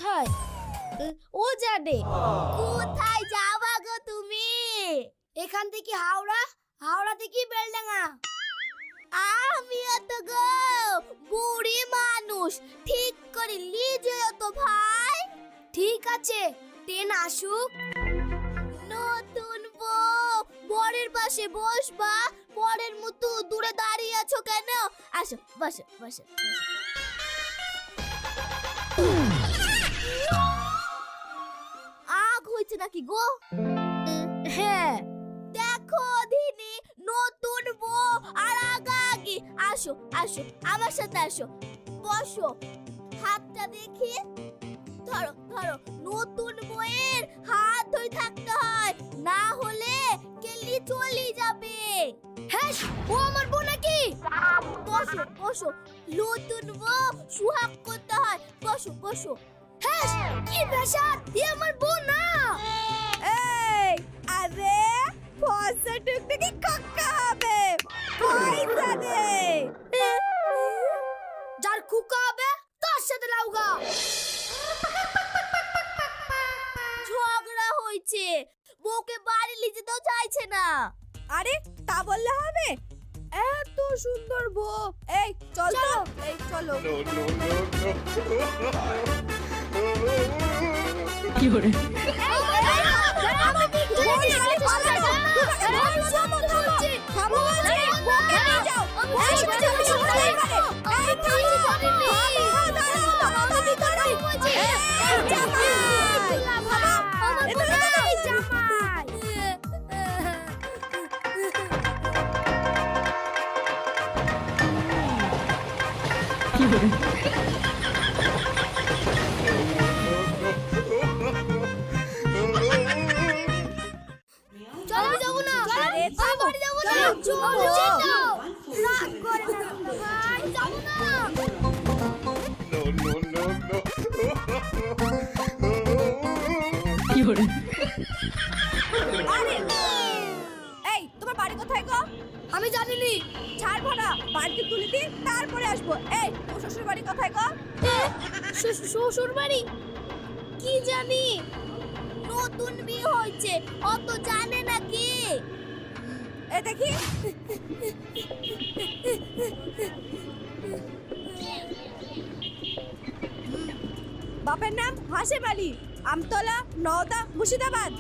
কোথায়? ও জানে। কোথায় যাবা গো তুমি? এখান থেকে হাওড়া থেকে বেলডাঙ্গা। আমিও তো গো বুড়ি মানুষ, ঠিক করে লিজে তো ভাই। ঠিক আছে, ট্রেন আসুক। নতুন বউ বরের পাশে বসবা, বরের মতো দূরে দাঁড়িয়ে আছো কেন? আসো, বসো বসো। আগ হইছে নাকি গো? হ্যাঁ, দেখো দিনি নতুন বউ আর আগাগি। আসো আসো, আমার সাথে আসো, বসো। হাতটা দেখি, ধরো ধরো। নতুন বউয়ের হাত ধরে থাকতে হয়, না হলে কেলি চলে যাবে। হ্যাঁ, ও আমার বউ নাকি? বসো বসো, নতুন বউ সুহাগ করতে হয়। বসো বসো। হ্যাঁ, কি ভাষা? এ আমার বউ না। এই আরে ফসা টুকটুকি কাকা হবে, পয়সা দে। যার কুকা হবে তার সাথে লাউগা। ঝগড়া হয়েছে, বউকে বাড়ি নিয়ে যেতেও চাইছে না। আরে তা বললে হবে? এত সুন্দর বউ। এই চল তো, এই চলো। কি করে? কি করে? চলো যাবো না। আরে আমি বাড়ি যাবো না। চলো যাও। রাগ করে না ভাই, যাবো না। কি করে? আরে এই তোমার বাড়ি কোথায় গো? আমি জানিনি। ছাড়বো না, বাড়িতে তুলে দিই তারপরে আসবো। এই তোর শ্বশুর বাড়ি কোথায় গো? শ্বশুর বাড়ি কি জানি, নতুন বিয়ে হয়েছে, অত জানে নাকি? এ দেখি। বাপের নাম হাশেম আলী, আমতলা, নওদা, মুর্শিদাবাদ।